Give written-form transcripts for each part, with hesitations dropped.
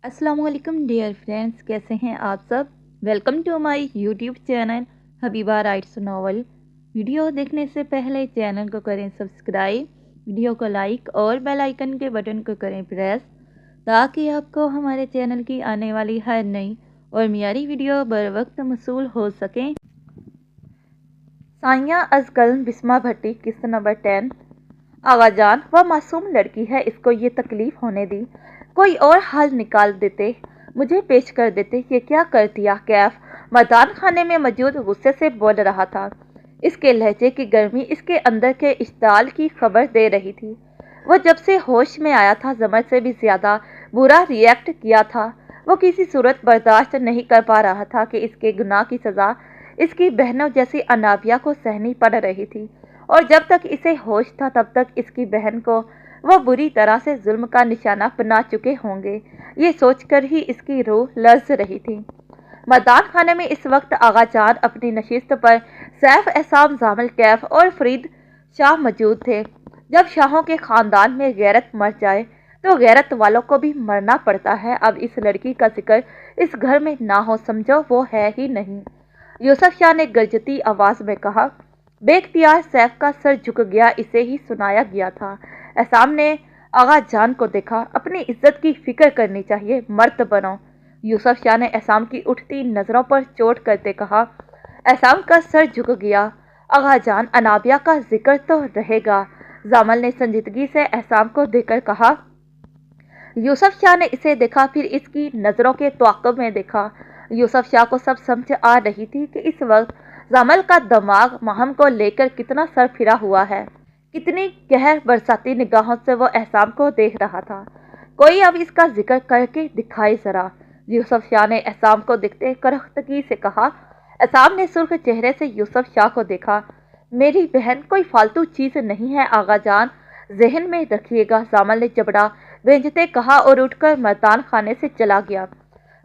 अस्सलाम वालेकुम dear friends, कैसे हैं आप सब। Welcome to my YouTube channel Habiba writes novel. Video देखने से पहले चैनल को करें सब्सक्राइब, वीडियो को लाइक और बेल आइकन के बटन को करें प्रेस, ताकि आपको हमारे चैनल की आने वाली हर नई और मियारी वीडियो बर वक्त मौसूल हो सकें। सानिया अजगल बिस्मा भट्टी, किस्त नंबर 10। आगाजान वह मासूम लड़की है, इसको ये तकलीफ होने दी। कोई और हल निकाल देते, मुझे पेश कर देते। ये क्या कर दिया। कैफ मैदान खाने में मौजूद गुस्से से बोल रहा था। इसके लहजे की गर्मी इसके अंदर के इश्ताल की खबर दे रही थी। वो जब से होश में आया था जमर से भी ज्यादा बुरा रिएक्ट किया था। वो किसी सूरत बर्दाश्त नहीं कर पा रहा था कि इसके गुनाह की सज़ा इसकी बहनों जैसी अनाबिया को सहनी पड़ रही थी, और जब तक इसे होश था तब तक इसकी बहन को वह बुरी तरह से जुल्म का निशाना बना चुके होंगे। ये सोचकर ही इसकी रूह लर्ज रही थी। मैदान खाने में इस वक्त आगाजान अपनी नशिस्त पर सैफ एहसान जामिल कैफ और फरीद शाह मौजूद थे। जब शाहों के खानदान में गैरत मर जाए तो गैरत वालों को भी मरना पड़ता है। अब इस लड़की का जिक्र इस घर में ना हो, समझो वो है ही नहीं। यूसुफ शाह ने गरजती आवाज में कहा। बेख्तियार सैफ का सर झुक गया, इसे ही सुनाया गया था। एहसान ने आगा जान को देखा। अपनी इज्जत की फिक्र करनी चाहिए, मर्द बनो। यूसुफ शाह ने एहसान की उठती नजरों पर चोट करते कहा। एहसान का सर झुक गया। आगा जान, अनाबिया का जिक्र तो रहेगा। जामल ने संजीदगी से एहसान को देखकर कहा। यूसुफ शाह ने इसे देखा, फिर इसकी नजरों के तवाक़ुब में देखा। यूसुफ शाह को सब समझ आ रही थी कि इस वक्त जामल का दिमाग महम को लेकर कितना सर फिरा हुआ है। कितनी गहर बरसाती निगाहों से वो एहसान को देख रहा था। कोई अब इसका जिक्र करके दिखाई जरा। यूसुफ शाह ने एहसान को देखते करख्तगी से कहा। एहसान ने सुर्ख चेहरे से यूसुफ शाह को देखा। मेरी बहन कोई फालतू चीज नहीं है आगा जान, जहन में रखिएगा। जामल ने जबड़ा भेजते कहा और उठकर मैदान खाने से चला गया।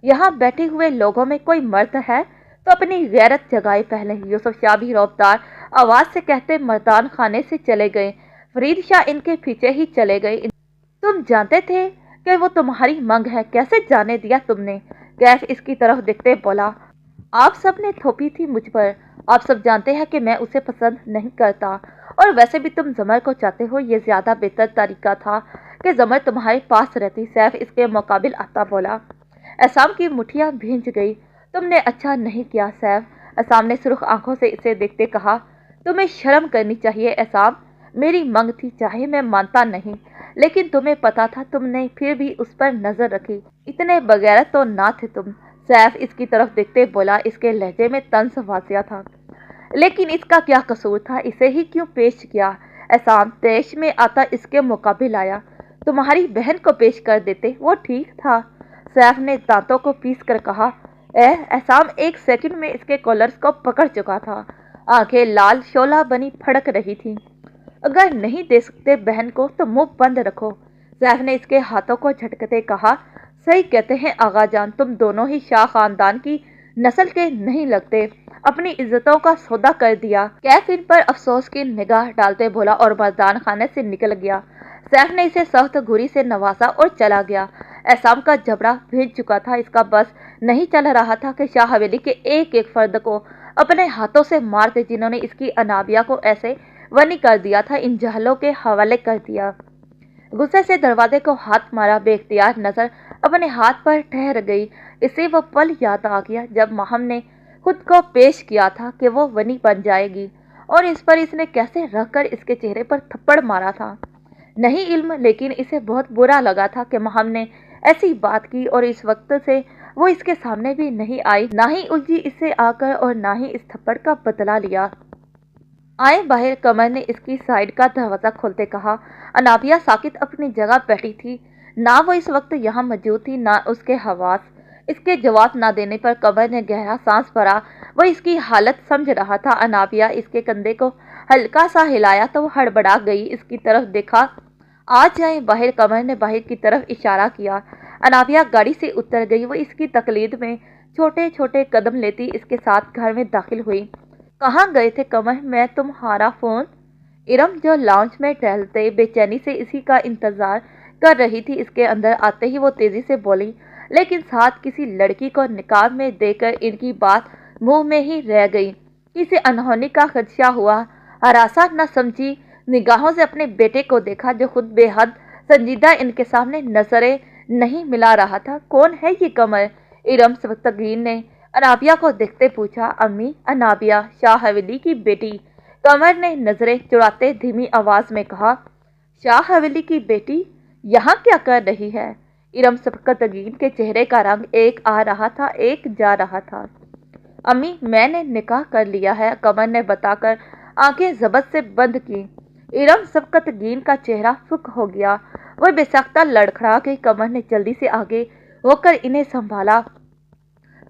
यहाँ बैठे हुए लोगों में कोई मर्द है तो अपनी गैरत जगाए पहले। यूसुफ शाह भी रौबदार आवाज से कहते मैदान खाने से चले गए। फरीद शाह इनके पीछे ही चले गए। तुम जानते थे कि वो तुम्हारी मंग है, कैसे जाने दिया तुमने। कैफ इसकी तरफ देखते बोला। आप सब ने थोपी थी मुझ पर। आप सब जानते हैं कि मैं उसे पसंद नहीं करता, और वैसे भी तुम जमर को चाहते हो। ये ज्यादा बेहतर तरीका था कि जमर तुम्हारे पास रहती। सैफ इसके मुकाबिल आता बोला। एहसान की मुठियां भींच गई। तुमने अच्छा नहीं किया सैफ। एहसान ने सुर्ख आंखों से इसे देखते कहा। तुम्हें शर्म करनी चाहिए एहसान। मेरी मंग थी, चाहे मैं मानता नहीं, लेकिन तुम्हें पता था, तुमने फिर भी उस पर नजर रखी। इतने बगैर तो ना थे तुम। सैफ इसकी तरफ देखते बोला। इसके लहजे में तंज वाजिया था। लेकिन इसका क्या कसूर था, इसे ही क्यों पेश किया। एहसान देश में आता इसके मुकाबिल आया। तुम्हारी बहन को पेश कर देते, वो ठीक था। सैफ ने दांतों को पीस कर कहा। एहसान एक सेकंड में इसके कॉलर्स को पकड़ चुका था। आंखें लाल शोला बनी फड़क रही थी। अगर नहीं दे सकते बहन को तो मुंह बंद रखो। सैफ ने इसके हाथों को झटकते कहा। सही कहते हैं आगा जान, तुम दोनों ही शाह खानदान की नस्ल के नहीं लगते। अपनी इज्जतों का सौदा कर दिया। कैफ इन पर अफसोस की निगाह डालते बोला और मैदान खाने से निकल गया। सैफ ने इसे सख्त घुरी से नवाजा और चला गया। एहसान का जबड़ा भींच चुका था। इसका बस नहीं चल रहा था कि शाह हवेली के एक एक फर्द को अपने हाथों से मारते, जिन्होंने इसकी अनाबिया को ऐसे वनी कर दिया था, इन जहलों के हवाले कर दिया। गुस्से से दरवाजे को हाथ मारा। बेख्तियार नजर अपने हाथ पर ठहर गई। इसे वो पल याद आ गया जब महम ने खुद को पेश किया था कि वो वनी बन जाएगी, और इस पर इसने कैसे रखकर इसके चेहरे पर थप्पड़ मारा था। नहीं इल्म, लेकिन इसे बहुत बुरा लगा था कि महम ने ऐसी बात की, और इस वक्त से वो इसके सामने भी नहीं आई, ना ही उलझी इससे आकर, और ना ही इस थप्पड़ का बदला लिया। आए बाहर, कमर ने इसकी साइड का दरवाजा खोलते कहा। अनाबिया साकित अपनी जगह बैठी थी। ना वो इस वक्त यहाँ मौजूद थी, ना उसके हवास। इसके जवाब ना देने पर कमर ने गहरा सांस भरा। वो इसकी हालत समझ रहा था। अनाबिया इसके कंधे को हल्का सा हिलाया तो वो हड़बड़ा गई। इसकी तरफ देखा। आ जाए बाहर, कमर ने बाहर की तरफ इशारा किया। अनाबिया गाड़ी से उतर गई। वो इसकी तकलीद में छोटे छोटे कदम लेती इसके साथ घर में दाखिल हुई। कहाँ गए थे कमर, मैं तुम्हारा फोन। इरम जो लाउंज में टहलते बेचैनी से इसी का इंतजार कर रही थी, इसके अंदर आते ही वो तेजी से बोली। लेकिन साथ किसी लड़की को निकाब में देकर इनकी बात मुंह में ही रह गई। किसी अनहोनी का खदशा हुआ। हरासा न समझी निगाहों से अपने बेटे को देखा जो खुद बेहद संजीदा इनके सामने नजरें नहीं मिला रहा था। कौन है ये कमर? इरम सब्तगीन ने अनाबिया को देखते पूछा। अम्मी, अनाबिया, शाह हवेली की बेटी। कमर ने नजरें चुराते धीमी आवाज में कहा। शाह हवेली की बेटी यहाँ क्या कर रही है? इरम सब्तगीन के चेहरे का रंग एक आ रहा था, एक जा रहा था। अम्मी, मैंने निकाह कर लिया है, कमर ने बताकर आंखें जबत से बंद की। इरम सब्तगीन का चेहरा सुख हो गया। वह बेसख्ता लड़खड़ा गई। कमर ने जल्दी से आगे होकर इन्हें संभाला।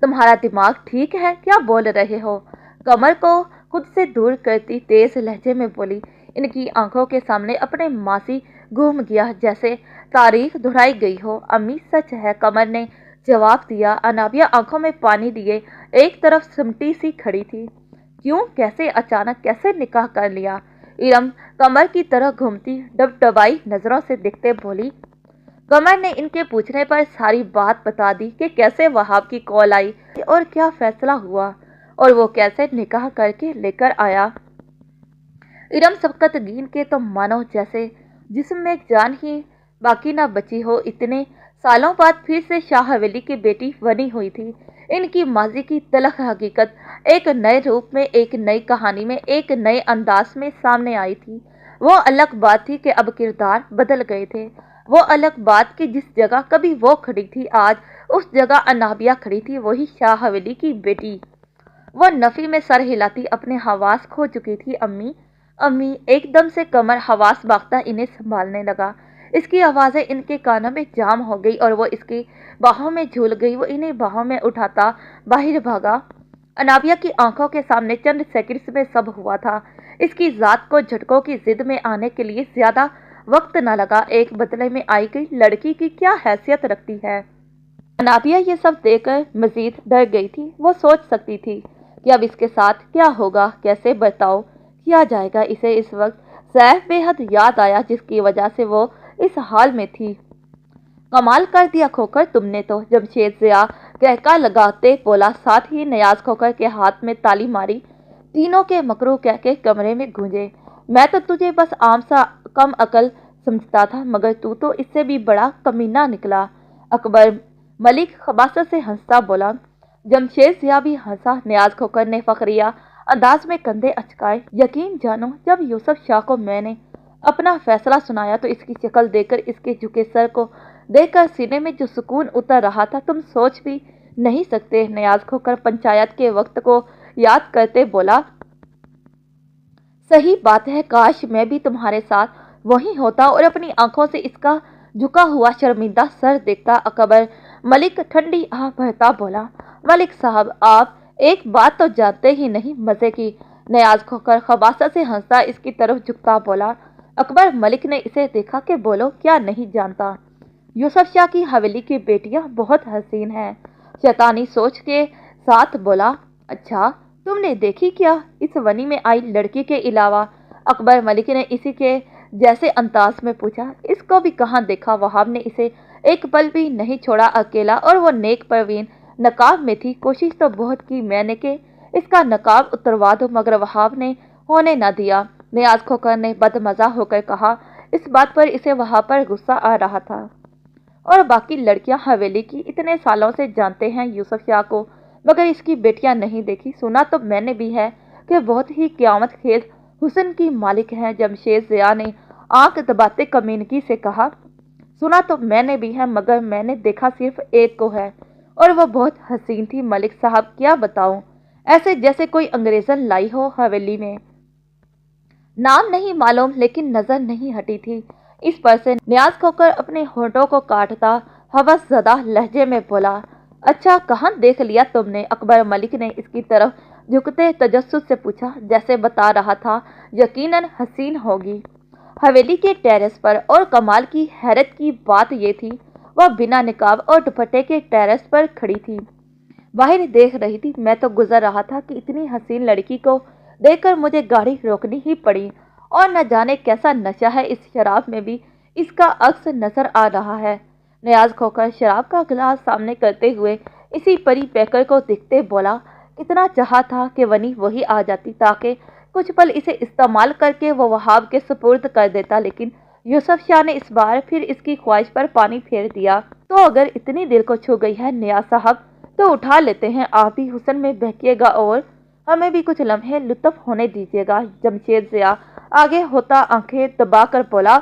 तुम्हारा दिमाग ठीक है? क्या बोल रहे हो? कमर को खुद से दूर करती तेज लहजे में बोली। इनकी आंखों के सामने अपने मासी घूम गया जैसे तारीख दोहराई गई हो। अम्मी, सच है, कमर ने जवाब दिया। अनाबिया आंखों में पानी लिए एक तरफ सिमटी सी खड़ी थी। क्यों, कैसे, अचानक कैसे निकाह कर लिया? इरम कमर की तरह घूमती डबडबाई नजरों से देखते बोली। कमर ने इनके पूछने पर सारी बात बता दी कि कैसे वहाब की कॉल आई और क्या फैसला हुआ और वो कैसे निकाह करके लेकर आया। इरम सब्तगीन के तो मानो जैसे जिस्म में जान ही बाकी ना बची हो। इतने सालों बाद फिर से शाह हवेली की बेटी बनी हुई थी। इनकी माजी की तलख हकीकत एक नए रूप में, एक नई कहानी में, एक नए अंदाज में सामने आई थी। वो अलग बात थी कि अब किरदार बदल गए थे। वो अलग बात कि जिस जगह कभी वो खड़ी थी आज उस जगह अनाबिया खड़ी थी, वही शाह हवेली की बेटी। वो नफी में सर हिलाती अपने हवास खो चुकी थी। अम्मी, अम्मी, एकदम से कमर हवास बागता इन्हें संभालने लगा। इसकी आवाज़ें इनके कानों में जाम हो गई और वो इसकी बाहों में झूल गई। वो इन्हें बाहों में उठाता बाहर भागा। अनाबिया की आंखों के सामने चंद सेकंड्स में सब हुआ था। इसकी जात को झटकों की जिद में आने के लिए ज्यादा वक्त न लगा। एक बदले में आई गई लड़की की क्या हैसियत रखती है? अनाबिया ये सब देखकर मजीद डर गई थी। वो सोच सकती थी कि अब इसके साथ क्या होगा, कैसे बर्ताव किया जाएगा। इसे इस वक्त सैफ बेहद याद आया जिसकी वजह से वो इस हाल में थी। कमाल कर दिया खोकर तुमने तो, जमशेद ज़िया कहका लगाते बोला। साथ ही नियाज खोकर के हाथ में ताली मारी। तीनों के मकरू कह के कमरे में गूंजे। मैं तो तुझे बस आम सा कम अकल समझता था, मगर तू तो इससे भी बड़ा कमीना निकला। अकबर मलिक खबासत से हंसता बोला। जमशेद ज़िया भी हंसा। नियाज खोकर ने फखरिया अंदाज में कंधे अचकाए। यकीन जानो, जब यूसुफ शाह को मैंने अपना फैसला सुनाया तो इसकी शक्ल देखकर, इसके झुके सर को देखकर सीने में जो सुकून उतर रहा था तुम सोच भी नहीं सकते। नियाज खोकर पंचायत के वक्त को याद करते बोला। सही बात है, काश मैं भी तुम्हारे साथ वहीं होता और अपनी आंखों से इसका झुका हुआ शर्मिंदा सर देखता। अकबर मलिक ठंडी आह भरता बोला। मलिक साहब, आप एक बात तो जानते ही नहीं मजे की। नियाज खोकर खबासत से हंसता इसकी तरफ झुकता बोला। अकबर मलिक ने इसे देखा कि बोलो, क्या नहीं जानता? यूसुफ शाह की हवेली की बेटियां बहुत हसीन हैं। शैतानी सोच के साथ बोला। अच्छा, तुमने देखी क्या इस वनी में आई लड़की के अलावा? अकबर मलिक ने इसी के जैसे अंदाज में पूछा। इसको भी कहाँ देखा? वहाब ने इसे एक पल भी नहीं छोड़ा अकेला, और वो नेक परवीन नकाब में थी। कोशिश तो बहुत की मैंने कि इसका नकाब उतरवा दो, मगर वहाब ने होने न दिया। नियाज खोकर ने बदमजा होकर कहा। इस बात पर इसे वहां पर गुस्सा आ रहा था। और बाकी लड़कियां हवेली की इतने सालों से जानते हैं यूसुफ शाह को, मगर इसकी बेटियां नहीं देखी। सुना तो मैंने भी है कि बहुत ही क़यामत खेज हुस्न की मालिक है। जमशेद ज़िया ने आंख दबाते कमीनगी से कहा। सुना तो मैंने भी है, मगर मैंने देखा सिर्फ एक को है, और वो बहुत हसीन थी। मलिक साहब, क्या बताऊं, ऐसे जैसे कोई अंग्रेज़न लाई हो हवेली में। नाम नहीं मालूम, लेकिन नजर नहीं हटी थी इस पर से। नियाज खोकर अपने होठों को काटता हवस ज़दा लहजे में बोला। अच्छा, कहाँ देख लिया तुमने? अकबर मलिक ने इसकी तरफ झुकते तजस्सुस से पूछा। जैसे बता रहा था, यकीनन हसीन होगी। हवेली के टेरेस पर। और कमाल की हैरत की बात यह थी, वह बिना निकाब और दुपट्टे के टेरेस पर खड़ी थी, बाहर देख रही थी। मैं तो गुजर रहा था कि इतनी हसीन लड़की को देखकर मुझे गाड़ी रोकनी ही पड़ी, और न जाने कैसा नशा है इस शराब में भी इसका अक्स नजर आ रहा है। नियाज खोकर शराब का गिलास सामने करते हुए इसी परी पैकर को देखते बोला, कितना चाहा था कि वनी वही आ जाती ताकि कुछ पल इसे इस्तेमाल करके वो वहाब के सुपुर्द कर देता, लेकिन यूसुफ शाह ने इस बार फिर इसकी ख्वाहिश पर पानी फेर दिया। तो अगर इतनी दिल को छू गई है नियाज साहब, तो उठा लेते हैं, आप भी हुस्न में बहकिएगा और हमें भी कुछ लम्हे लुत्फ होने दीजिएगा। जमशेद ज़िया आगे होता आंखें दबाकर बोला।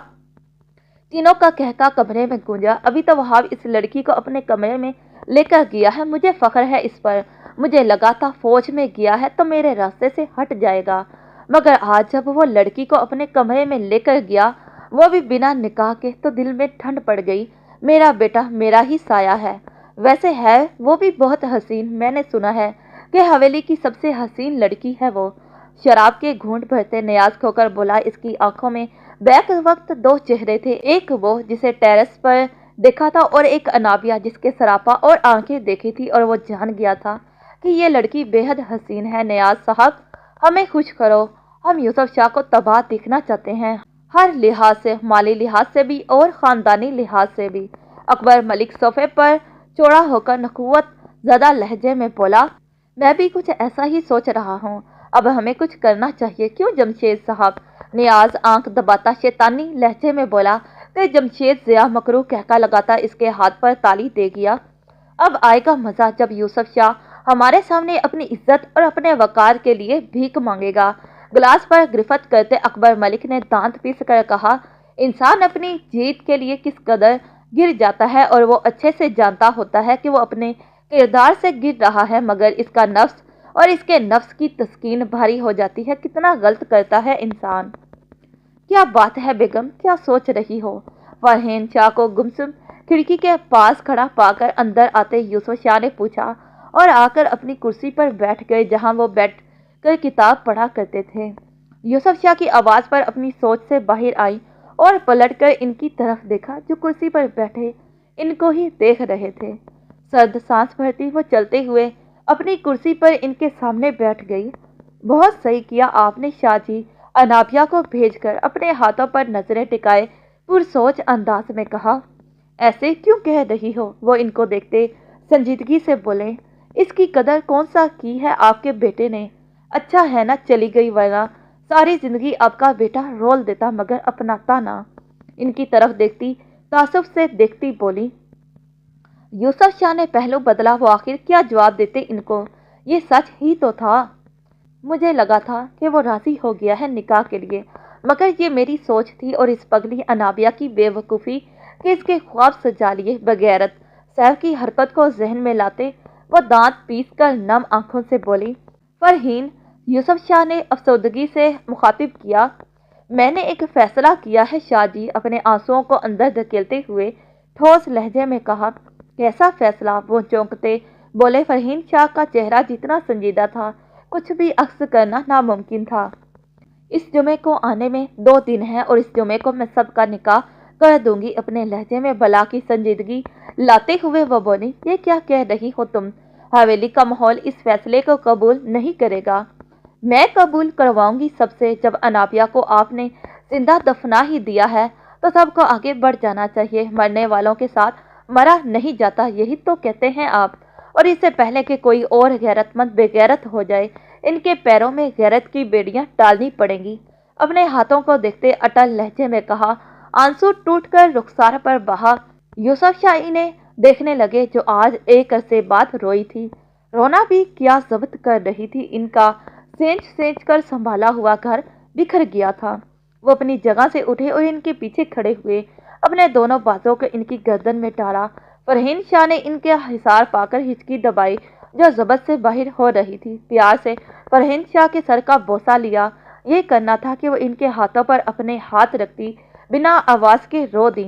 तीनों का कहका कमरे में गूंजा। अभी तो वहाब इस लड़की को अपने कमरे में लेकर गया है, मुझे फख्र है इस पर। मुझे लगा था फौज में गया है तो मेरे रास्ते से हट जाएगा, मगर आज जब वो लड़की को अपने कमरे में लेकर गया, वो भी बिना निकाह के, तो दिल में ठंड पड़ गई। मेरा बेटा मेरा ही साया है, वैसे है वो भी बहुत हसीन। मैंने सुना है कि हवेली की सबसे हसीन लड़की है वो। शराब के घूंट भरते नियाज खोकर बोला। इसकी आंखों में बैक वक्त दो चेहरे थे, एक वो जिसे टेरेस पर देखा था और एक अनाबिया जिसके सरापा और आंखें देखी थी, और वो जान गया था कि ये लड़की बेहद हसीन है। नियाज साहब हमें खुश करो, हम यूसुफ शाह को तबाह देखना चाहते हैं, हर लिहाज से, माली लिहाज से भी और ख़ानदानी लिहाज से भी। अकबर मलिक सोफे पर चौड़ा होकर नखुवत ज़्यादा लहजे में बोला, मैं भी कुछ ऐसा ही सोच रहा हूँ, अब हमें कुछ करना चाहिए, क्यों जमशेद साहब? नियाज आंख दबाता शैतानी लहजे में बोला कि जमशेद ज़िया मकरूह कहका लगाता इसके हाथ पर ताली दे गया। अब आएगा मज़ा जब यूसुफ शाह हमारे सामने अपनी इज्जत और अपने वकार के लिए भीख मांगेगा। गिलास पर गिरफ्त करते अकबर मलिक ने दांत पीस कर कहा, इंसान अपनी जीत के लिए किस कदर गिर जाता है और वो अच्छे से जानता होता है कि वो अपने किरदार से गिर रहा है, मगर इसका नफ्स और इसके नफ्स की तस्कीन भारी हो जाती है। कितना गलत करता है इंसान। क्या बात है बेगम, क्या सोच रही हो? फरहीन शाह को गुमसुम खिड़की के पास खड़ा पाकर अंदर आते यूसुफ शाह ने पूछा और आकर अपनी कुर्सी पर बैठ गए जहां वो बैठ कर किताब पढ़ा करते थे। यूसुफ शाह की आवाज़ पर अपनी सोच से बाहर आई और पलटकर इनकी तरफ देखा जो कुर्सी पर बैठे इनको ही देख रहे थे। सर्द सांस भरती वो चलते हुए अपनी कुर्सी पर इनके सामने बैठ गई। बहुत सही किया आपने शाह जी, अनाबिया को भेजकर। अपने हाथों पर नजरें टिकाए पुरसोच अंदाज में कहा। ऐसे क्यों कह रही हो? वो इनको देखते संजीदगी से बोले, इसकी कदर कौन सा की है आपके बेटे ने? अच्छा है ना चली गई, वरना सारी जिंदगी आपका बेटा रोल देता मगर अपनाता ना। इनकी तरफ देखती तासुफ से देखती बोली। यूसुफ शाह ने पहलू बदला। वो आखिर क्या जवाब देते इनको? ये सच ही तो था। मुझे लगा था कि वो राजी हो गया है निकाह के लिए, मगर ये मेरी सोच थी और इस पगली अनाबिया की बेवकूफ़ी कि इसके ख्वाब सजा लिए। बगैरत सैफ की हरकत को जहन में लाते वो दांत पीस कर नम आंखों से बोली। फरहीन, यूसुफ शाह ने अफसरदगी से मुखातिब किया, मैंने एक फ़ैसला किया है शाह जी। अपने आंसुओं को अंदर धकेलते हुए ठोस लहजे में कहा। कैसा फ़ैसला? वो चौंकते बोले। फरहीन शाह का चेहरा जितना संजीदा था, कुछ भी अक्स करना नामुमकिन था। इस जुमे को आने में 2 दिन हैं और इस जुमे को मैं सबका निकाह कर दूंगी। अपने लहजे में बला की संजीदगी लाते हुए वो बोली, ये क्या कह रही हो तुम? हवेली का माहौल इस फैसले को कबूल नहीं करेगा। मैं कबूल करवाऊंगी सबसे। जब अनाबिया को आपने जिंदा दफना ही दिया है तो सबको आगे बढ़ जाना चाहिए। मरने वालों के साथ मरा नहीं जाता, यही तो कहते हैं आप। और इससे पहले कि कोई और गैरतमंद बेगैरत हो जाए, इनके पैरों में गैरत की बेड़ियां डालनी पड़ेंगी। अपने हाथों को देखते अटल लहजे में कहा। आंसू टूटकर रुखसार पर बहा। यूसुफ शाह इन्हें देखने लगे जो आज एक अरसे बाद रोई थी। रोना भी क्या जब्त कर रही थी। इनका सेंच सेंच कर संभाला हुआ घर बिखर गया था। वो अपनी जगह से उठे और इनके पीछे खड़े हुए अपने दोनों बाजों को इनकी गर्दन में डाला। फरहीन शाह ने इनके हिसार पाकर हिचकी दबाई जो जबत से बाहर हो रही थी। प्यार से फरहीन शाह के सर का बोसा लिया। ये करना था कि वो इनके हाथों पर अपने हाथ रखती बिना आवाज़ के रो दी।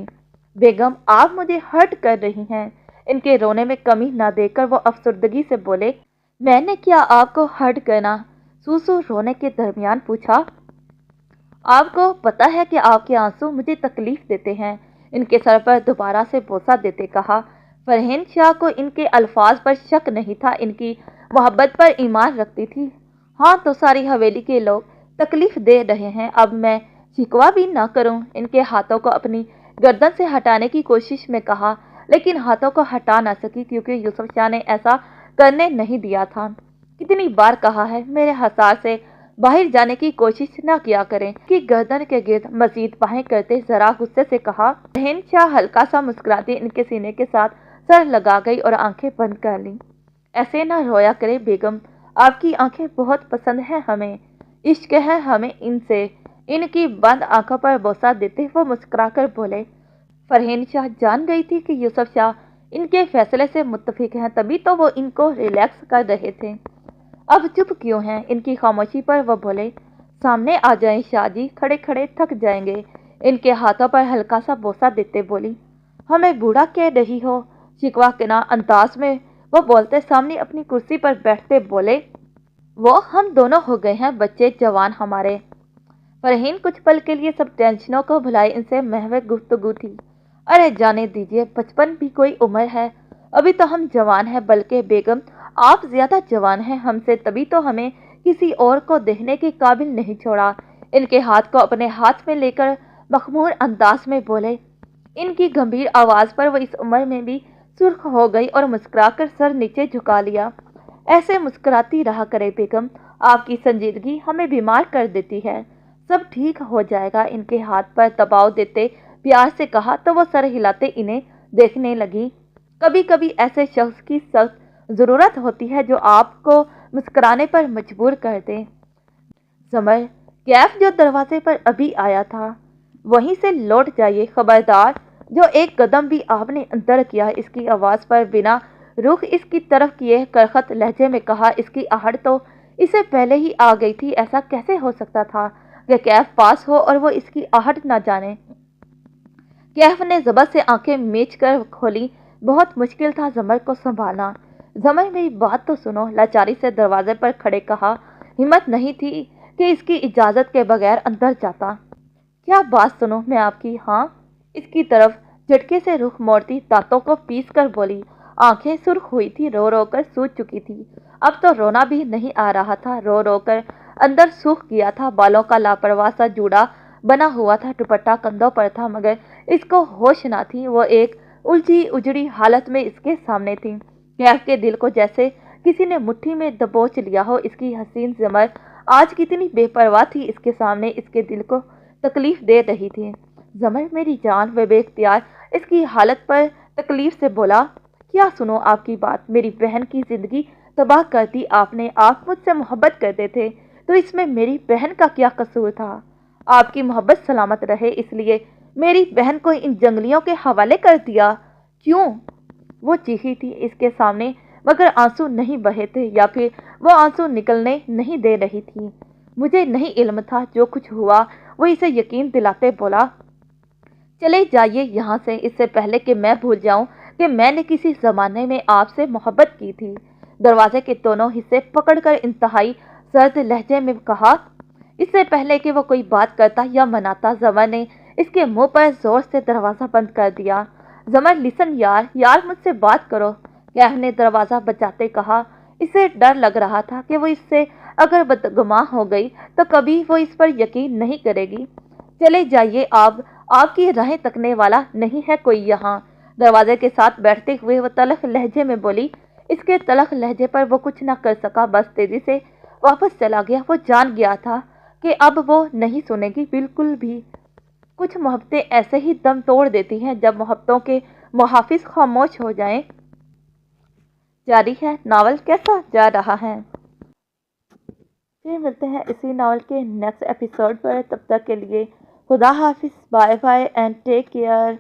बेगम, आप मुझे हर्ट कर रही हैं। इनके रोने में कमी ना देकर वो अफसरदगी से बोले, मैंने क्या आपको हर्ट करना? सूसू रोने के दरमियान पूछा। आपको पता है कि आपके आंसू मुझे तकलीफ देते हैं। इनके सर पर दोबारा से बोसा देते कहा। फरहीन शाह को इनके अल्फाज पर शक नहीं था, इनकी मोहब्बत पर ईमान रखती थी। हाँ तो सारी हवेली के लोग तकलीफ दे रहे हैं, अब मैं शिकवा भी ना करूं। इनके हाथों को अपनी गर्दन से हटाने की कोशिश में कहा, लेकिन हाथों को हटा न सकी क्योंकि यूसुफ शाह ने ऐसा करने नहीं दिया था। कितनी बार कहा है मेरे हसार से बाहर जाने की कोशिश न किया करें कि गर्दन के गिर्द मजीद बाहें करते जरा गुस्से से कहा। बहन शाह हल्का सा मुस्कुराती इनके सीने के साथ सर लगा गई और आंखें बंद कर ली। ऐसे ना रोया करे बेगम, आपकी आंखें बहुत पसंद है हमें, इश्क है हमें इनसे। इनकी बंद आंखों पर बोसा देते वो मुस्कुराकर बोले। फरहीन शाह जान गई थी कि यूसुफ शाह इनके फैसले से मुत्तफिक हैं, तभी तो वो इनको रिलैक्स कर रहे थे। अब चुप क्यों हैं? इनकी खामोशी पर वो बोले। सामने आ जाएं शाह जी, खड़े खड़े थक जाएंगे। इनके हाथों पर हल्का सा बोसा देते बोली। हमें बूढ़ा कह रही हो? शिकवा के ना अंदाज में वो बोलते सामने अपनी कुर्सी पर बैठते बोले। वो हम दोनों हो गए हैं बच्चे जवान हमारे। फरहीन कुछ पल के लिए सब टेंशनों को भुलाए इनसे महवे गुफ्तगू थी। अरे जाने दीजिए, बचपन भी कोई उम्र है, अभी तो हम जवान हैं। बल्कि बेगम आप ज्यादा जवान हैं हमसे, तभी तो हमें किसी और को देखने के काबिल नहीं छोड़ा। इनके हाथ को अपने हाथ में लेकर मखमूर अंदाज में बोले। इनकी गंभीर आवाज पर वो इस उम्र में भी सुर्ख हो गई और मुस्कुराकर सर नीचे झुका लिया। ऐसे मुस्कुराती रहा करे बेगम, आपकी संजीदगी हमें बीमार कर देती है। सब ठीक हो जाएगा। इनके हाथ पर दबाव देते प्यार से कहा तो वो सर हिलाते इन्हें देखने लगी। कभी कभी ऐसे शख्स की सख्त ज़रूरत होती है जो आपको मुस्कुराने पर मजबूर कर दे। समर, कैफ जो दरवाजे पर अभी आया था वहीं से लौट जाइए, खबरदार। जो एक कदम भी आपने अंदर किया। इसकी आवाज़ पर बिना रुख इसकी तरफ किए करखत लहजे में कहा। इसकी आहट तो इससे पहले ही आ गई थी। ऐसा कैसे हो सकता था कि कैफ पास हो और वो इसकी आहट न जाने? कैफ ने ज़बर से आंखें मीच कर खोली। बहुत मुश्किल था ज़मर को संभालना। ज़मर मेरी बात तो सुनो, लाचारी से दरवाजे पर खड़े कहा। हिम्मत नहीं थी कि इसकी इजाज़त के बगैर अंदर जाता। क्या बात सुनो मैं आपकी? हाँ। इसकी तरफ झटके से रुख मोड़ती दांतों को पीस कर बोली। आंखें सुर्ख हुई थी, रो रो कर सूज चुकी थी। अब तो रोना भी नहीं आ रहा था, रो रो कर अंदर सूख गया था। बालों का लापरवाह सा जूड़ा बना हुआ था, दुपट्टा कंधों पर था, मगर इसको होश ना थी। वो एक उलझी उजड़ी हालत में इसके सामने थी। कैफ के दिल को जैसे किसी ने मुट्ठी में दबोच लिया हो। इसकी हसीन ज़मर आज कितनी बेपरवाह थी इसके सामने, इसके दिल को तकलीफ दे रही थी। ज़मर मेरी जान, वे बेख्तियार इसकी हालत पर तकलीफ से बोला। क्या सुनो आपकी बात, मेरी बहन की ज़िंदगी तबाह कर दी आपने। आप मुझसे मोहब्बत करते थे तो इसमें मेरी बहन का क्या कसूर था? आपकी मोहब्बत सलामत रहे इसलिए मेरी बहन को इन जंगलियों के हवाले कर दिया। क्यों? वो चीखी थी इसके सामने, मगर आंसू नहीं बहे थे, या फिर वो आंसू निकलने नहीं दे रही थी। मुझे नहीं इल्म था जो कुछ हुआ। वो इसे यकीन दिलाते बोला। चले जाइए यहाँ से, इससे पहले कि मैं भूल जाऊं कि मैंने किसी ज़माने में आपसे मोहब्बत की थी। दरवाजे के दोनों हिस्से पकड़कर इंतहाई सर्द लहजे में कहा। इससे पहले कि वो कोई बात करता या मनाता, ज़मर ने इसके मुंह पर जोर से दरवाज़ा बंद कर दिया। ज़मर, लिसन यार, यार मुझसे बात करो, कैफ ने दरवाज़ा बचाते कहा। इसे डर लग रहा था कि वो इससे अगर बदगुमान हो गई तो कभी वो इस पर यकीन नहीं करेगी। चले जाइए, आपकी राहें तकने वाला नहीं है कोई यहाँ। दरवाजे के साथ बैठते हुए वो तलख लहजे में बोली। इसके तलख लहजे पर वो कुछ न कर सका, बस तेजी से वापस चला गया। वो जान गया था कि अब वो नहीं सुनेगी बिल्कुल भी। कुछ मोहब्बतें ऐसे ही दम तोड़ देती हैं जब मोहब्बतों के मुहाफिज खामोश हो जाएं। जारी है, नावल कैसा जा रहा है? फिर मिलते हैं इसी नावल के नेक्स्ट एपिसोड पर। तब तक के लिए खुदा हाफिज, bye bye and take care.